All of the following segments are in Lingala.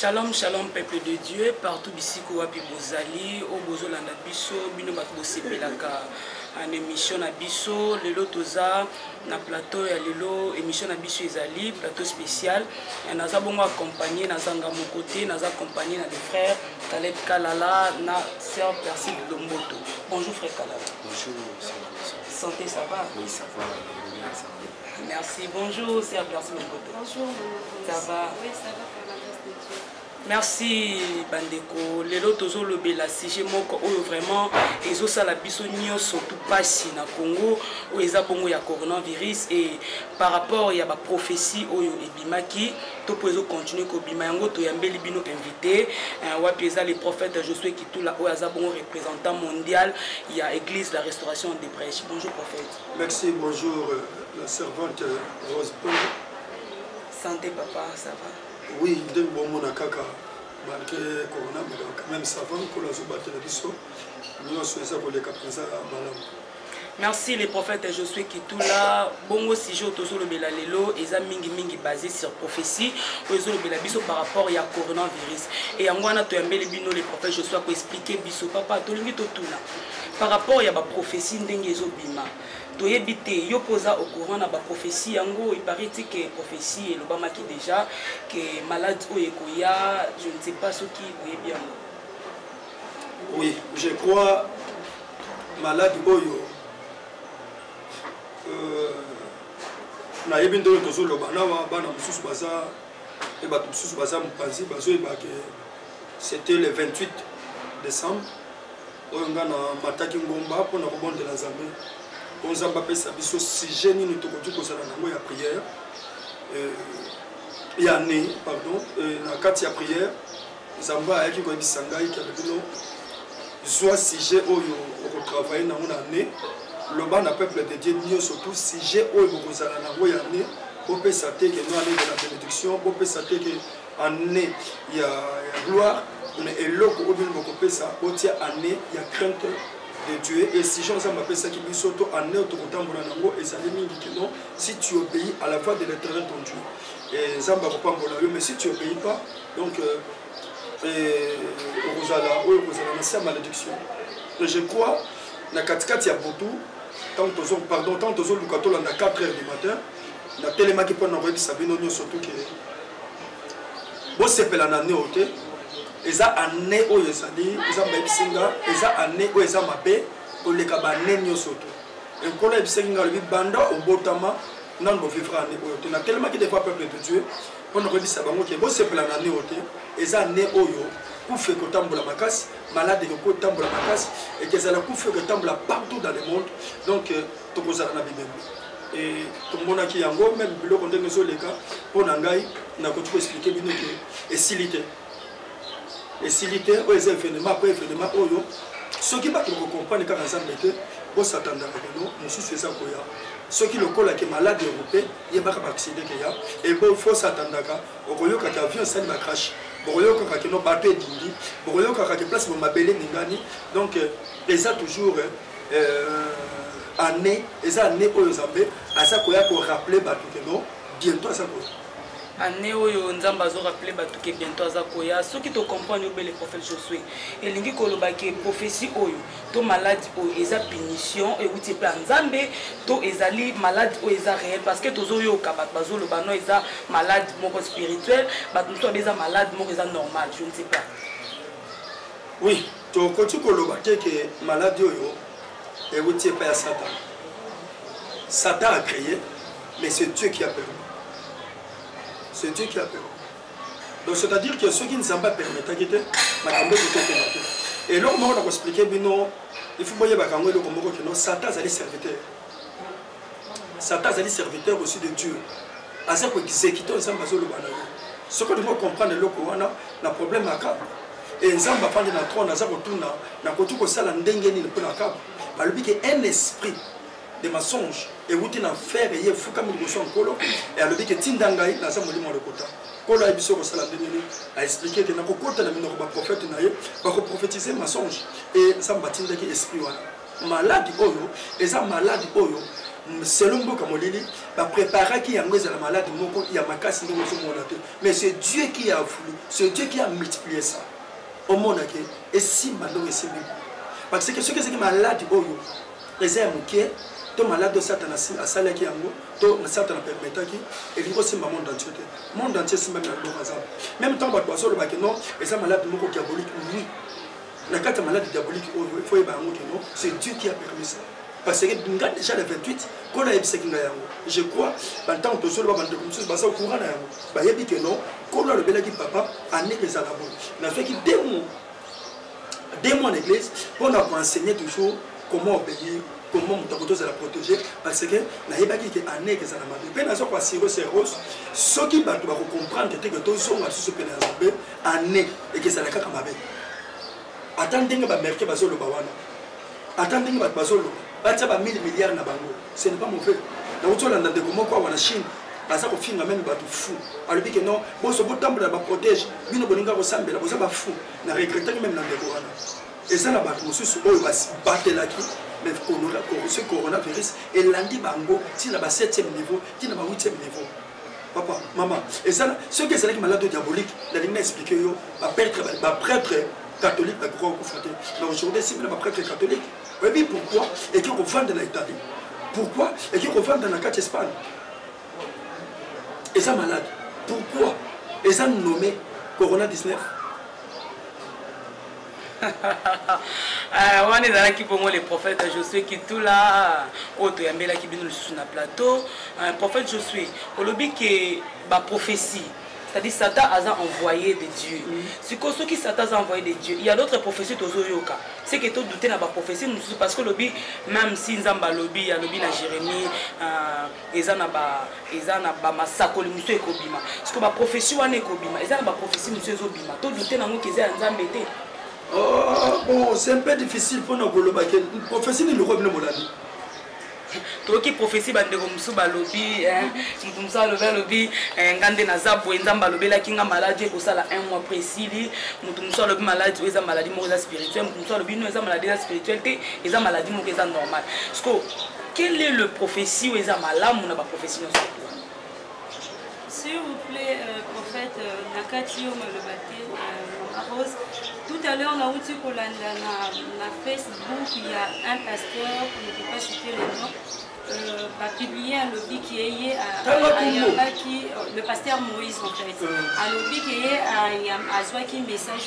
Shalom, shalom, peuple de Dieu, partout ici, Kowapi Bozali, au Bozo Landa Bisso, Bino Bakbose Pelaka, en émission à Bisso, Lelo Toza, na plateau ya Lelo, émission à Bisso Ezali, plateau spécial, et nous avons accompagné, nous avons mon côté, nous avons accompagné les frères, Khaled Kalala, na sœur Percy Lomboto. Bonjour frère Kalala. Bonjour, santé, ça va? Oui, ça va, ça va. Merci, bonjour, sœur Percy Lomboto. Bonjour, ça va? Oui, ça va par la grâce de Dieu. Merci Bandeko. Lelo tozo lobela sujet moko oyo vraiment ezo sala biso nyonso tout pasi na Congo oyo eza bongo ya coronavirus et par rapport ya ba prophétie oyo ebimaki to po ezo continuer ko bima yango to yambeli bino invité wapi eza les prophètes Josué Kitula oyo aza bongo représentant mondial ya église la restauration des prêches. Bonjour prophète. Merci, bonjour la servante Rose Paul. Santé papa, ça va? Oui, dès que bon mon akaka, malgré Corona, mais quand même ça va, pour la zouba télévision, nous sommes ça pour les caprices à Malam. Merci les prophètes Josué Kitula. Bongo sujet autour le belalelo, eza mingi mingi basé sur prophétie, ozo le belabiso par rapport ya coronavirus. Et en wana to yambeli bino les prophètes Josué ko expliquer biso papa to lingi to tuna. Par rapport ya ba prophétie ndenge ezo bima. To yebite yo posa au courant na ba prophétie yango il paraît que prophétie et l'obama qui déjà que malade o ekoya, je ne sais pas ce qui oye bien. Oui, je crois malade oyo na yebi ndolo tozo loba na bana mususu baza et ba mususu baza mpanzi bazo ebake c'était le 28 décembre oyo ngana mataki ngomba pona ko bondela Nzambe onzamba pesa biso sujet nini tokoki kozala nango ya prière ya ne pardon na kati ya prière Nzamba ayaki koyebisa ngai ke bino soit sujet oyo okotravailler nango na ne loba na peuple de Dieu nyo surtout sujet oyo bokozala nango ya ne bopesa te ke no année de la bénédiction bopesa te ke année ya gloire mais eloko oyo bino bokopesa otia année ya crainte de Dieu et si Jean Zamba pesa ki biso to année otokotambola nango ezali mingi ke non si tu obéis à la voix de l'Éternel ton Dieu et Zamba kopambola yo mais si tu obéis pas donc okozala oyo okozala na sa malédiction et je crois na katikati ya butu tant tozo luka tolanda 4 heures du matin na telemaki mpona koyebisa bino nyonso surtout ke bosepela na ne o te eza année oyo ezali eza bayebisinga eza année oyo eza mabe oleka bane nyonso to ekolo yebisingi nga lobi banda obotama nano bovivre année oyo te na telemaki des fois peuple de Dieu mpona koyebisa bango ke bosepela na ne o te eza année oyo kufa ekotambola makasi malade ekotambola makasi ekezala kufa ekotambola partout dans le monde donc tokozala na bimembe et tomonaki yango même biloko ndenge ezoleka mpona ngai nakoki koexplike bino ke esili te oyo eza événement po événement oyo soki bato bakocomprendre kaka Nzambe te bosatandaka keno mosusu eza koya soki lokolaki malade europe yebaka baaccide ke ya e fo satandaka okoyokaka avion esali bacrash bokoyokaka keno bato edindi bokoyokaka ke place bomabele ningani donc eza toujours année eza année oyo Nzambe aza koya korappeler bato keno bientôt aza koya année oyo Nzamba zo rappeler bato ke bientôt aza koya soki to comprendre obe le prophète Josué elingi koloba ke prophétie oyo to maladie oyo eza punition et outi pe Nzambe to ezali maladie oyo eza réel parce que tozo yoka bato bazo loba no eza malade moko spirituel bato to eza malade moko eza normal je ne sais pas. Oui, to koti koloba ke maladie oyo et outi pe ya Satan. Satan a créé mais c'est Dieu qui a permis. C'est Dieu qui a permis. Donc c'est-à-dire que ceux qui ne sont pas permis, et là on va expliquer il faut voyer que Satan est serviteur. Satan est serviteur aussi de Dieu. À ça pour exécuter ensemble le banane. Ce que nous comprendre le Coran, le problème à cap. Et ensemble va prendre la trône, ça retourne na kotu ko sala ndenge ni pour la cap. Ba lobi que un esprit de mensonge et vous t'en faire et il faut comme il en colo et alors dit que tindangai na ça molimo le kota kolo abiso ko sala ndenge a expliquer que na ko kota na mino ba prophète na ye ba ko prophétiser mensonge et ça mbatinda ki esprit wana malade oyo et ça malade oyo selon mboka molili bapreparaki yango ezala malade moko ya makasi ndenge ozomona te mais c'est Dieu qui a voulu, c'est Dieu qui a multiplié ça omonake esimba ndenge esimbi parce que soki ezaki malade oyo eza ya moke to malade satana asalaki yango to satana permetaki elingi osimba monde entier te monde entier esimbami na loboko azamba même temps bato bazolobaki non eza malade moko diabolique oui na kati ya malade diabolique oyo il faut yeba yango ke non c'est Dieu qui a permis ça parce que nga déjà le 28 qu'on a yebisaki nga yango je crois bantango tozoloba bandeko mosusu baza au courant na yango bayebi ke non qu'on a lobelaki papa aneke ezala bon nazwaki 2 mois en église pour nous enseigner toujours comment obéir comment nous la protéger parce que naïbaki que année que ça n'a pas de peine à ce quoi sirop c'est rose ce qui va comprendre que tout ça on va se peine à année et que ça n'a qu'à comme attendez que va merquer bazo le bawana attendez que va bazo le batia ba 1000 milliards na bango ce n'est pas mauvais na utola na ndeko moko wana Chine baza kofinga même bato fou alobi que non bon ce beau temple ba protège bino bolinga kosambela boza ba fou na regretter même na ndeko wana et ça na bato mosusu oyo batelaki mais ce coronavirus elandi bango tina ba 7e niveau tina ba 8e niveau papa maman et ça ceux qui ezalaki malade diabolique la ligne expliquer yo ba prêtre catholique ba grand confronté mais aujourd'hui c'est même ba prêtre catholique oui pourquoi et qui revendent dans l'Italie pourquoi et qui revendent dans la carte Espagne et ça malade pourquoi et ça nommé Corona 19 on est dans qui pour moi les prophètes Josué qui tout là auto yambela qui bino sur na plateau un prophète Josué au lobby que ba prophétie c'est-à-dire Satan a envoyé de Dieu. C'est que ceux qui Satan a envoyé de Dieu, il y a d'autres prophéties tozoyoka. C'est que tout douter na ba prophétie parce que lobby même si nzamba lobby il y a lobby na Jérémie ezana ba masakoli muso ekobima. Parce que ba prophétie wana ekobima, ezana ba prophétie muso ezobima. Tout douter na ngo keza nzambe te. Oh, bon, c'est un peu difficile pour nous de dire que prophétie n'est le revenu molani. Toi qui prophétie bandeko musu balobi mutu musu alobi ngande na zabu nzamba lobi la kinga maladie ko sala 1 mois précis mutu musu alobi maladie eza maladie mo eza spirituelle mutu musu alobi no eza maladie spirituelle eza maladie mo eza normal. Parce que quel est le prophétie ou eza malamu na ba prophétie no s'il vous plaît prophète nakati yo malobate Rose. Tout à l'heure, on a eu na Facebook, il y a un pasteur, je ne peux pas citer le nom, a publié un lobby qui est le pasteur Moïse en fait. Un lobby qui est à Zwaki message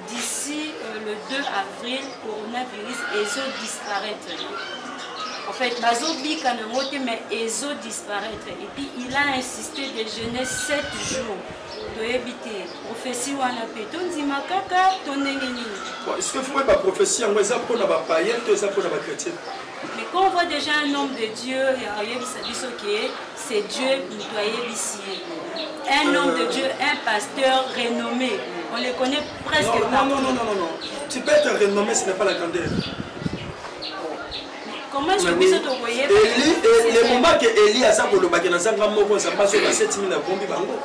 d'ici le 2 avril, coronavirus et disparaître. En fait, Bazobi Kanamote, mais Ezo disparaître. Et puis il a insisté de jeûner 7 jours. De éviter prophétie ou un appétit, est-ce qu'il faut pas prophétie en ça pour la païenne, tout ça pour la chrétienne? Mais quand on voit déjà un homme de Dieu, c'est Dieu qui doit ici. Un homme de Dieu, un pasteur renommé, on les connaît presque pas. Non. Tu peux être renommé, ce n'est pas la grandeur. Comment je peux te voyer? Le moment que Élie a ça pour le baguette, ça passe sur la 7000 bombi bango.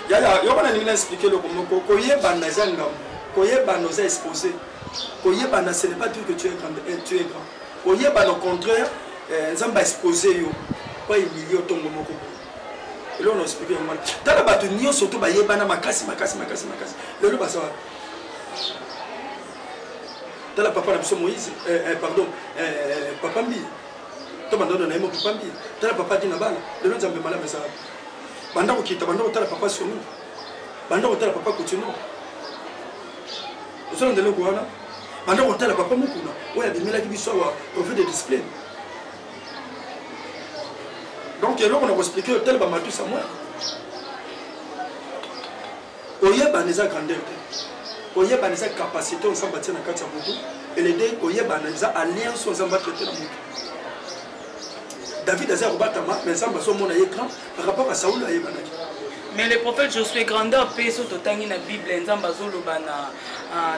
Il y a expliqué le comment Koyeba n'a jamais Koyeba nous a exposé. Koyeba ce n'est pas dire que tu es grand. Koyeba au contraire, Zamba exposé yo pas humilié ton momoko. Et là on a expliqué mal. Dans la bataille surtout ba yeba na makasi. Le lo basa. Dans la papa na Moïse pardon papa mbi. To bandona na mo papa mbi. Dans la papa dina bala. Le lo Zamba mala mesa. Banda kokita banda kotala papa sur nous banda kotala papa continue osala ndelo kwana banda kotala papa mukuna oya bimela ki biso wa prophète de discipline donc là on a expliqué tel ba matu Samuel oyeba neza grandeur oyeba neza capacité on s'en bâtir na kati ya moto et les deux oyeba neza alliance on s'en va traiter na moto David a Batama, mais ça m'a mon écran par rapport à Saoul. Mais le prophète Josué grandeur paix sur tout dans la Bible, Nzambazolo bana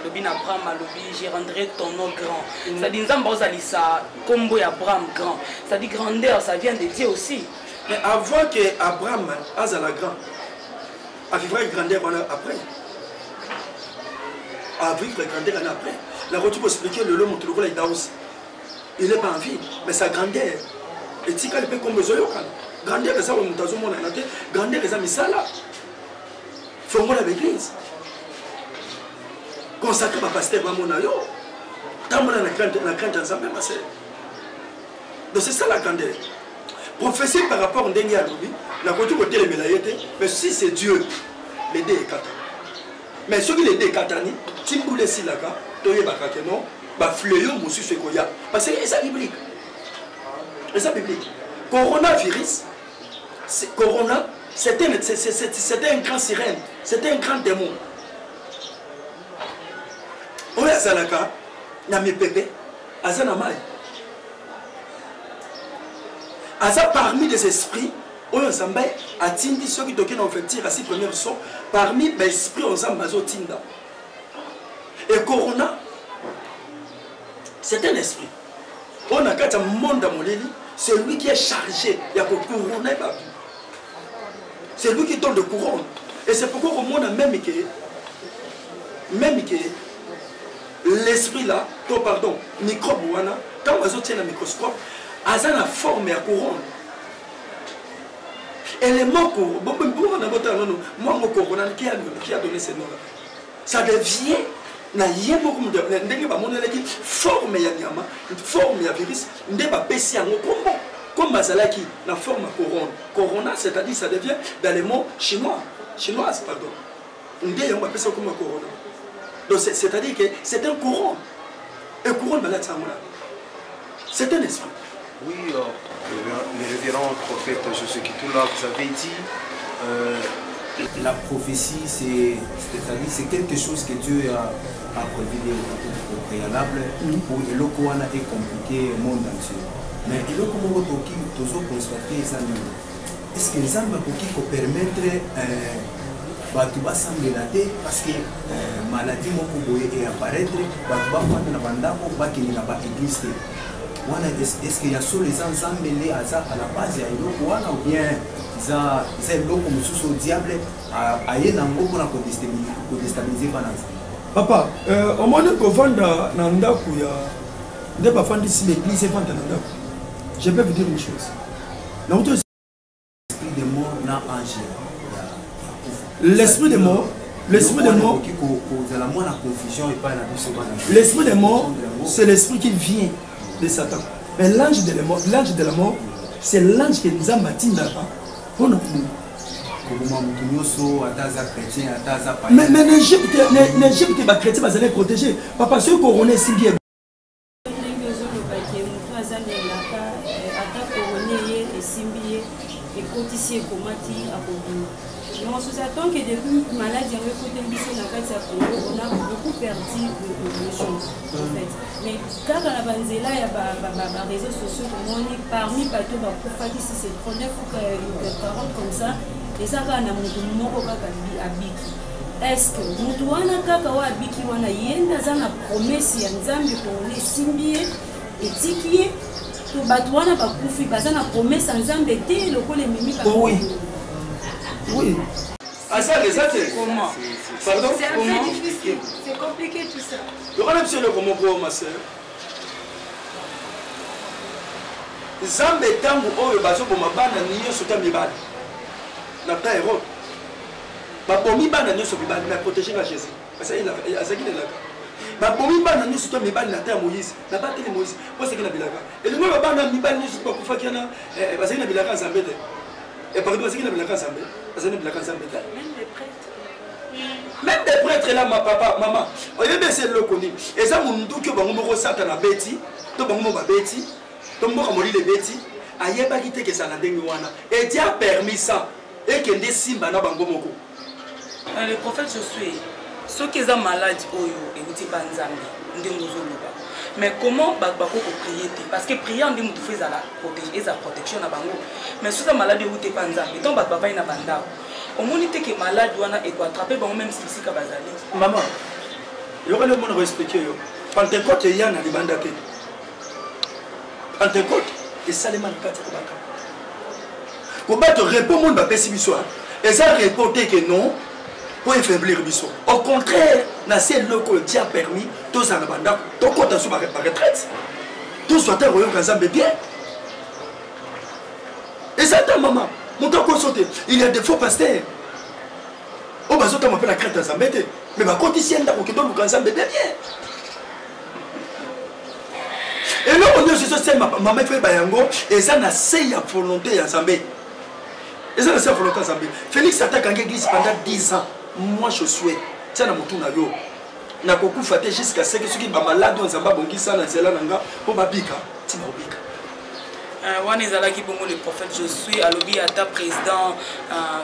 lobina Abraham lobi, je rendrai ton nom grand. Ça dit Nzambazalisa combo Abraham grand. Ça dit grandeur, ça vient de Dieu aussi. Mais avant que Abraham azala grand, a vivre grandeur après. A vivre grandeur après. La route pour expliquer le lot montre le rôle d'Aus. il n'est pas en vie, mais sa grandeur. Et si elle peut comme besoin, grandeur, c'est ça, on a besoin de grandeur, c'est ça, mais ça là. Faut-on l'église. Consacré par pasteur, mon ayo. Tant qu'on a la crainte ensemble, ma sœur. Donc c'est ça la grandeur. Prophétie par rapport à Ndengi Alobi, la côté les mélaïetés, mais si c'est Dieu, les dés est katani. Mais ceux qui les dés katani, si vous laissez là, toye bakake non, bah fléau moussu ce qu'il y a. Parce que c'est ça biblique. C'est ça biblique. Coronavirus, Corona, c'était un grand sirène, c'était un grand démon. Oya Salaka, Nami Pepe, Azana Mai. Aza parmi les esprits, Oya Sambay, a Tindi, ceux qui toquent en fait à 6 premières sont, parmi les esprits, on s'en baso Tinda. Et Corona, c'est un esprit. On a qu'à un monde à Moleli, c'est lui qui est chargé, il y a que couronner. C'est lui qui donne le couronne. Et c'est pourquoi au monde a même que l'esprit là, pardon, microbe wana, quand on tient le microscope, a la forme et la couronne. Et les mots qui a donné ces noms-là, ça devient forme ya nyama, forme ya virus, comme Mazalaki, la forme couronne. Corona, c'est-à-dire ça devient dans les mots chinoises, pardon. On appelle ça comme corona. Donc c'est-à-dire que c'est un couronne. Un couronne malade, c'est un esprit. Oui, le révérend prophète Josué Kitoula, vous avez dit, la prophétie, c'est quelque chose que Dieu a prévu au préalable pour le Koana est compliqué au monde entier. Mais il faut toujours constater ça. Est-ce que les hommes peuvent permettre batu basambela te parce que maladie moko boye et apparaître batu bafanda na bandako bakini na ba église te wana est-ce qu'il y a sur les ensembles aza à la base ya eloko wana ou bien za eloko mosusu diable aye na ngoko na ko déstabiliser bana papa au moins ko vanda na ndako ya nde bafandi si l'église vanda na ndako je peux vous dire une chose na auto esprit de mort na ange. L'esprit des morts, l'esprit des morts, c'est l'esprit qui vient de Satan. Mais l'ange de la mort, c'est l'ange qui nous a bâti là-bas. Mais l'Égypte, les chrétiens sont protégés. Papa, ceux qu'on est si bien. On s'attend que depuis maladie, on a beaucoup perdu de choses en fait. Mais quand on a banzela, il y a des réseaux sociaux parmi les bateaux, si c'est 39 ou 40 comme ça, et ça va à Biki. Est-ce que nous devons faire Biki wana promesse ya nzambe pour les simbier et tikier to batwana ba kufi bazana promesse nzambe te lokole mimi ba. Oui. Ah ça, les autres. Comment? Pardon? C'est un peu difficile. C'est compliqué tout ça. Le problème c'est le comment pour ma soeur. Zambe tangu oyo bazo boma bana niyo sota mibali. Na ta héros. Ba bomi bana niyo sota mibali mais protéger la Jésus. Parce qu'il a azaki de là. Ba bomi bana niyo sota mibali na ta Moïse. Na ba tele Moïse. Parce qu'il a bilaka. Et le moi bana mibali niyo sota kufa kiana parce qu'il a bilaka Zambé. Et par exemple, même les prêtres. Même des prêtres là, ma papa, maman. On est bien c'est le connu. Et ça, mon doux que bon satan a bêti, to bon mo bêti, to mo mori les bêti. Aïe pas quitter que ça n'a dengue wana. Et Dieu a permis ça. Et que des simba na bango moko. Le prophète Josué, ceux qui sont malades, oyo, et vous dites banzambi, ndengozoloba. Mais comment bako prier? Parce que prier on dit que tu fais la protection à bango. Mais si tu es malade, tu es pas nzambi. Donc bako va na banda. Au moins tu es malade, tu es attrapé même si c'est bazali. Maman, il y aura le monde respecté yo. Pentecôte il y a na libanda te. Pentecôte et Salman kati ko baka. Ko ba te répond monde ba pesi biso. Et ça répondait que non. Pour affaiblir Bissot. Au contraire, c'est le Dieu a permis, tous en abandon, donc on a sur ma retraite. Tout soit un royaume Nzambe bien. Et ça, ta maman, mon temps qu'on saute, il y a des faux pasteurs. Oh, bah, ça, m'appelle la crainte Nzambe. Mais ma condition, c'est que tu Nzambe bien. Et là, on est sur ce maman fait Bayango, et ça n'a pas de volonté Nzambe. Et ça n'a pas de volonté Nzambe. Félix attaque en église pendant 10 ans. Moi, je souhaite. Ça n'a pas de volonté. Na koku faté jusqu'à ce que ceux qui sont malades ont zamba bongi ça na zela nanga po babika ti babika wana ezalaki bongo le prophète Josué alobi ata président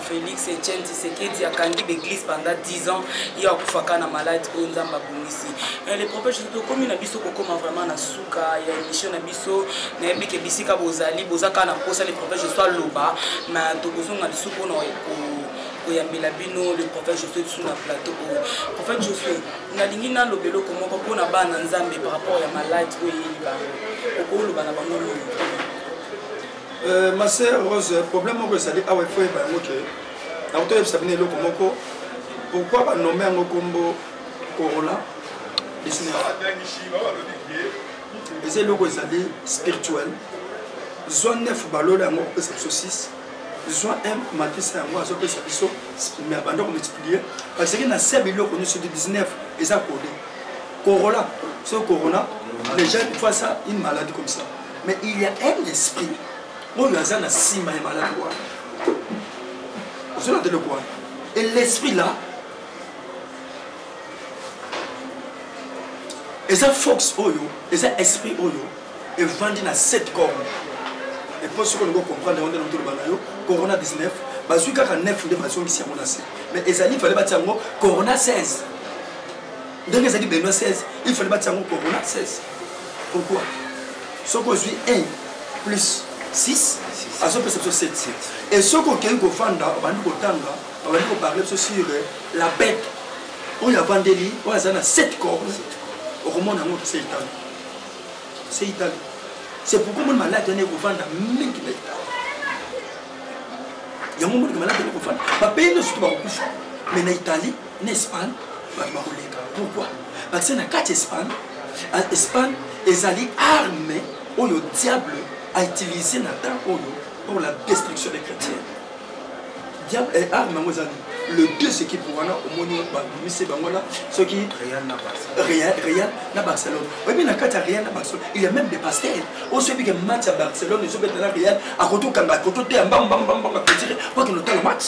Félix Etienne Tshisekedi akangi l'église pendant 10 ans il a kufaka na malade o nzamba bongisi le prophète Josué komi na biso kokoma vraiment na suka ya émission na biso na yebike bisika bozali bozaka na posa le prophète Josué loba na tokozonga lisuko na oyambela bino le prophète Josué sur la plateau prophète Josué na lingi na lobelo komoko pona bana nzambe par rapport ya malade o yeli bango okoloba na bango ma sœur Rose problème moko ezali awa ifo yeba yango ke na kotoyebisa bino eloko moko pourquoi banome yango kombo Corona 19 eza eloko ezali spirituel zwa 9 balole yango kopesa biso 6 Soit un matisse à moi, mais abandon multiplier parce que dans ces billots qu'on est sur 19 et ça codé. Corona, ce corona, les gens font ça une maladie comme ça. Mais il y a un esprit. Moi, il y a un sima et malade quoi. Vous le quoi. Et l'esprit là, et ça fox oyo, et ça esprit oyo, et vendu dans 7 corps. Et pour ceux qui comprendre, on est dans le banayo, Corona 19, parce qu'il y a 9 de façon qui s'est menacé. Mais il fallait bâtir Corona 16. Donc il dit Benoît 16, il fallait bâtir Corona 16. Pourquoi? Ce qu'on suit 1 plus 6, à ce que c'est 7. Et ce qu'on a fait, on va parler sur la bête. On y a vendu, on a 7 corps. Au moment où c'est Italie. C'est Italie. C'est pourquoi mon malade est vendre à 1000 km. Il y a un moment où malade est vendre. Ma pays ne se trouve pas mais en Italie, en Espagne, pourquoi? Parce que dans 4 Espagnes, en Espagne, ils allaient armer où le diable a utilisé pour la destruction des chrétiens. Le diable est armé aux amis. Le Dieu, c'est qui pour avoir au monde, c'est ce qui Real na Barcelone. Oui, mais dans le cas de Real na Barcelone, il y a même des pasteurs. On se dit que match à Barcelone, ils sont dans la Real, à côté de Kanga, à côté de Bam, pour qu'il ait le match.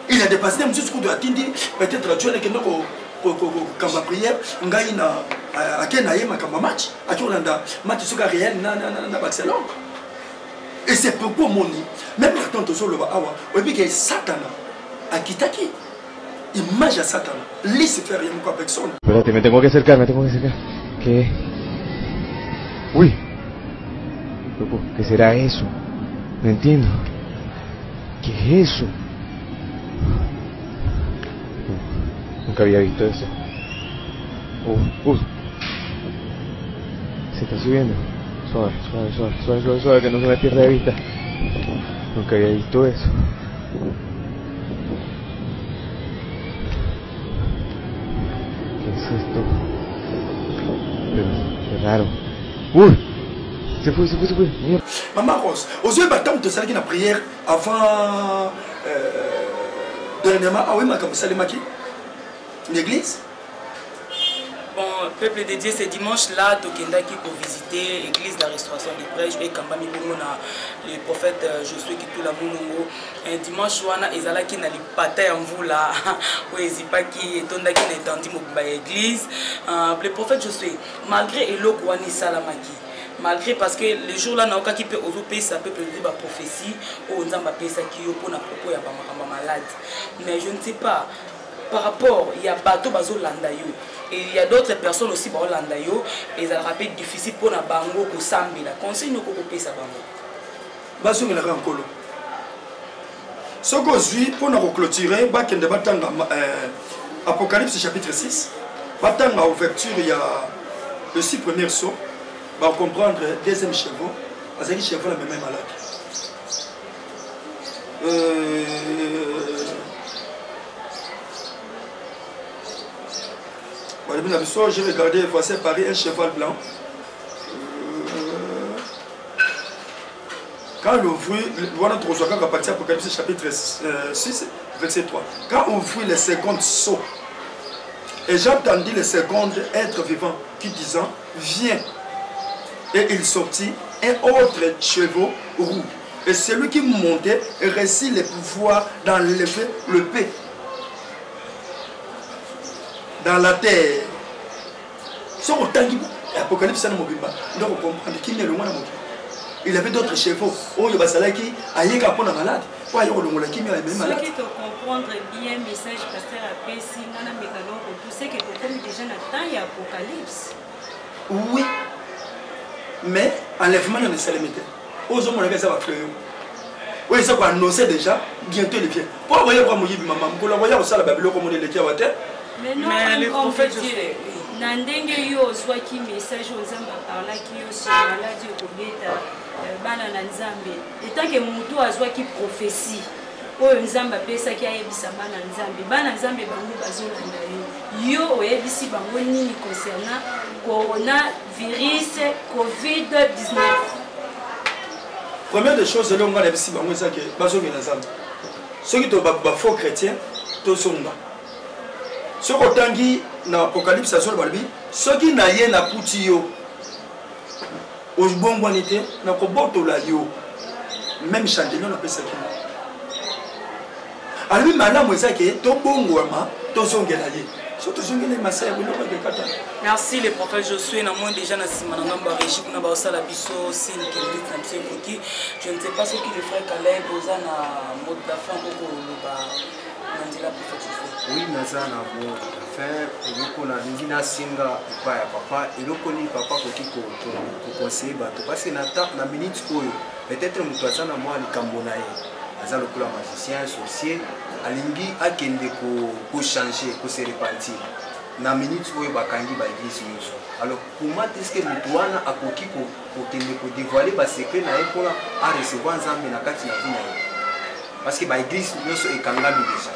Il y a des pasteurs, monsieur, ce qu'on doit attendre, peut-être tu as des Kamba prière, on gagne à Kenaïm, à Kamba match, à Turlanda, match sur Real na Barcelone. Et c'est pourquoi mon dit, même la tante sur le Bahawa, on dit que Satan a quitté qui image à Satan, laisse faire rien avec personne. Espérate, me tengo que acercar. ¿Qué? Uy. ¿Qué será eso? No entiendo. ¿Qué es eso? Nunca había visto eso. Se está subiendo. Suave, que no se me pierda de vista. Nunca había visto eso. ¿Qué es esto? Pero qué raro. Se fue. Mierda. Maman Rose, aux yeux battants de celle qui a prière avant dernièrement. Ah oui, ma comme ça les maquis. L'église. Bon, peuple de Dieu, ce dimanche-là, Tokendaki pour visiter l'église de la restauration des prêches et Kambami Bongona, le prophète Josué qui tout la monongo. Un dimanche, wana ezalaki na li pata en vous là, où ezipaki etondaki na étendi mokuba église. Le prophète Josué, malgré eloko wani salamaki, malgré parce que le jour là, naoka qui peut oser payer ça peuple de Dieu ba prophétie, ou nzamba pesa ki yo pour na propos ya ba malade. Mais je ne sais pas. Par rapport, il y a bateau bazo landayo et il y a d'autres personnes aussi par landayo et ça rappelle difficile pour na bango ko sambila. Conseil no ko pesa bango. Bazo ngela ka nkolo. Soko zui pour na clôturer ba kende batanga Apocalypse chapitre 6. Batanga ouverture il y a le 6 premiers sauts. Va comprendre deuxième chevaux, parce que chevaux la même malade. J'ai regardé, voici Paris, un cheval blanc. Quand on ouvrit, voilà, quand on partit Apocalypse chapitre 6, verset 3. Quand on ouvrit les secondes sceaux, et j'entendis les secondes êtres vivants qui disant, viens. Et il sortit un autre chevaux roux. Et celui qui montait réussit les pouvoirs d'enlever le paix dans la terre. Si on tangi Apocalypse, on doit comprendre qui est le moins. Il avait d'autres chevaux. Oh, il y a des qui aillent à la malade. Ceux qui te comprendre bien le message pasteur Apesi, nana mécano, tout ce que tu connais déjà dans le temps, il y a Apocalypse. Oui. Mais enlèvement de salamité. Aux hommes, on avait ça à fleur. Oui, ça va annoncer déjà, bientôt il vient. Pour envoyer quoi, Moïse, maman, pour l'envoyer au salle à Babylone comme on est les qui à terre. Mais non, le prophète, je sais. Nandenge yo soit qui message aux hommes par là qui yo sur maladie au beta bana na nzambe. Et tant que mutu azwa qui prophétie. Oyo nzamba pesa ki ayebisa bana nzambe. Bana nzambe bango bazolanda yo. Yo oyebisi bango nini concernant coronavirus COVID-19. Première des choses, c'est que on a ici bango ça que bazolanda nzambe. Ceux qui sont faux chrétiens, to songa. Ce qui dans l'Apocalypse, ce qui n'a rien à Poutio, au bon bonité, n'a pas boto la yo, même chandelier, on appelle ça. Alors, lui, madame, vous savez que tout bon gourmand, tout son guélaye. Surtout, je vais ma sœur, merci le prophète Josué. Moi déjà na simananga régie kuna ba osala biso signe que dit na monsieur Koki. Je ne sais pas ce qui le frère Caleb oza na mot de la fin pour ba nandila prophète Josué. Oui, naza na bon affaire eloko na lingi na singa epai ya papa eloko nini papa koki kokonseye bato parce que na minute oyo peut-être moto aza na mwa likambo na ye aza lokola magicien sorcier alingi akende kochange kose repentir na minute oyo bakangi baeglise nyonso. Alors pour moi est-ce que moto wana akoki kokende kodévoiler basecret na ye mpona arecevoir nzambe na kati na vie na ye parce que baeglise nyonso ekangami déjà.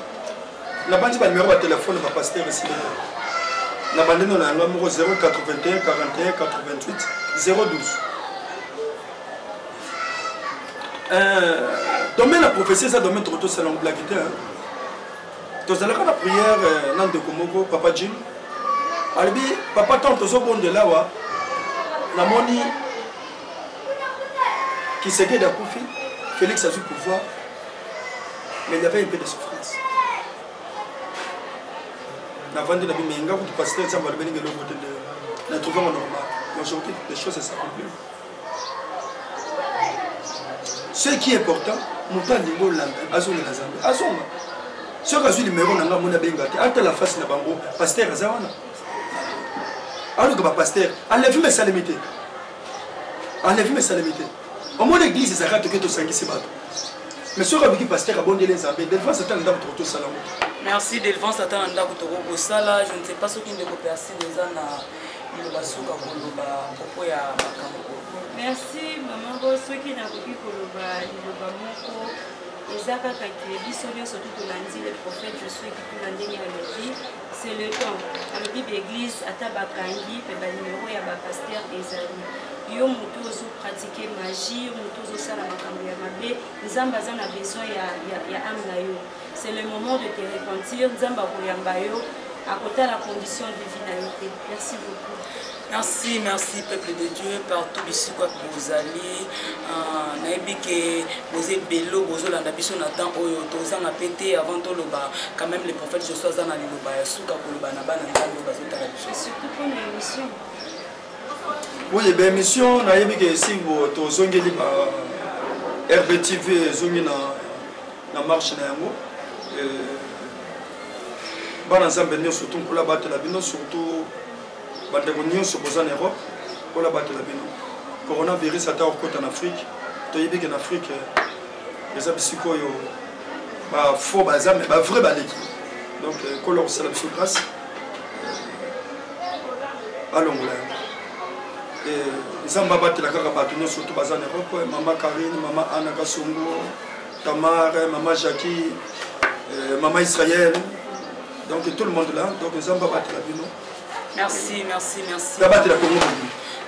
La bande de numéro de téléphone de pasteur ici. La bande de numéro 081 41 88 012. Domaine la prophétie, ça domaine trop c'est l'angle blague. Tous à la prière, nan de Komoko, Papa Jim. Albi, Papa tant aux bon de là, la moni qui s'est guéri d'Akoufi, Félix a eu pouvoir, mais il y avait un peu de souffrance. La vente de la bimenga ou du pasteur, ça va devenir le côté de la trouver normal. Aujourd'hui, les choses s'accomplissent. Ce qui est important, mon temps de l'Ingo Langa, Azon et Nazambe, Azon. Ce qui a eu le numéro Nanga Mona Bengate, à la face de Bango, pasteur Azawana. Alors que pasteur, enlève mes salamités. Enlève mes salamités. Au moins l'église, c'est ça que tu as dit. Mais ce qui est pasteur a bon de les amis, des fois c'est un dame trop salam. Merci Delvance Satan Ndako Toko Sala. Je ne sais pas ce qui ne peut pas passer déjà na Ilobasuka Koloba propos ya makambo. Merci maman bo ceux qui n'a pas pu Koloba Iloba moko ezaka kakiyebi sonyo surtout tolandi le prophète je suis qui tolandi ya levi c'est le temps. La Bible église ata bakangi pe ba numéro ya ba pasteur ezali. Yo mutu ozo pratiquer magie, mutu ozo sala makambo ya mabe, nzamba za na besoin ya âme na yo. C'est le moment de te repentir. Nzamba koyamba yo à côté la condition de vie. Merci beaucoup. Merci, merci peuple de Dieu, partout ici quoi que vous allez. Naïbi que vous êtes bello, vous avez l'ambition d'attendre oyo tozanga pété avant tout le bas. Quand même les prophètes je suis dans la liloba suka koloba na bana ndalo bazota la biso. Surtout pour l'émission. Oui, ben émission naïbi que si vous tozongeli ba RBTV zongi na marche na yango. Bana nzambe surtout pour la battre la bino surtout bandeko nyonso boza en Europe pour la battre la bino coronavirus ata okota en Afrique toyebi que en Afrique les abisiko yo ba faux baza mais ba vrai baleki donc kolor c'est la biso grâce alongola et nzamba battre la kaka bato nyonso surtout baza en Europe maman Karine maman Anna Kasongo Tamar maman Jackie maman Israël. Donc tout le monde là, donc les hommes battent la bino. Merci, merci, merci. La battre la Congo.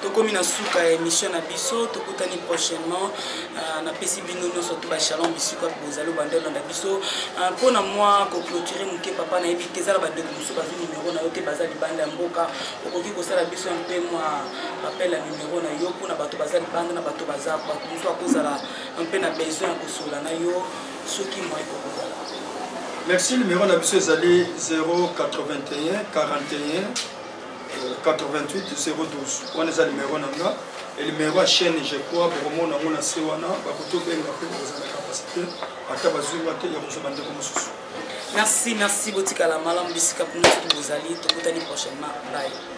tokomi na suka ya émission na biso tokutani prochainement na pesi bino nyonso to ba shalom bisika bozali bandelo na biso mpona moi ko clôturer moke papa na yebi kezala ba ndeko mosusu bazwi numéro na yo te baza libanda ya mboka okoki kosala biso mpe moi appel ya numéro na yo mpona bato baza libanda na bato baza bato mosusu akozala mpe na besoin ya kosola na yo soki moi ekokozala. Merci. Numéro na biso ezali 081 41 88 012. On est à numéro nanga et numéro à chaîne je crois pour mon amour na sewana ba koto benga pe za capacité ata bazungu ate ya koso bande comme susu. Merci botika la malam bisika pour nous bozali tokutani prochainement. Bye.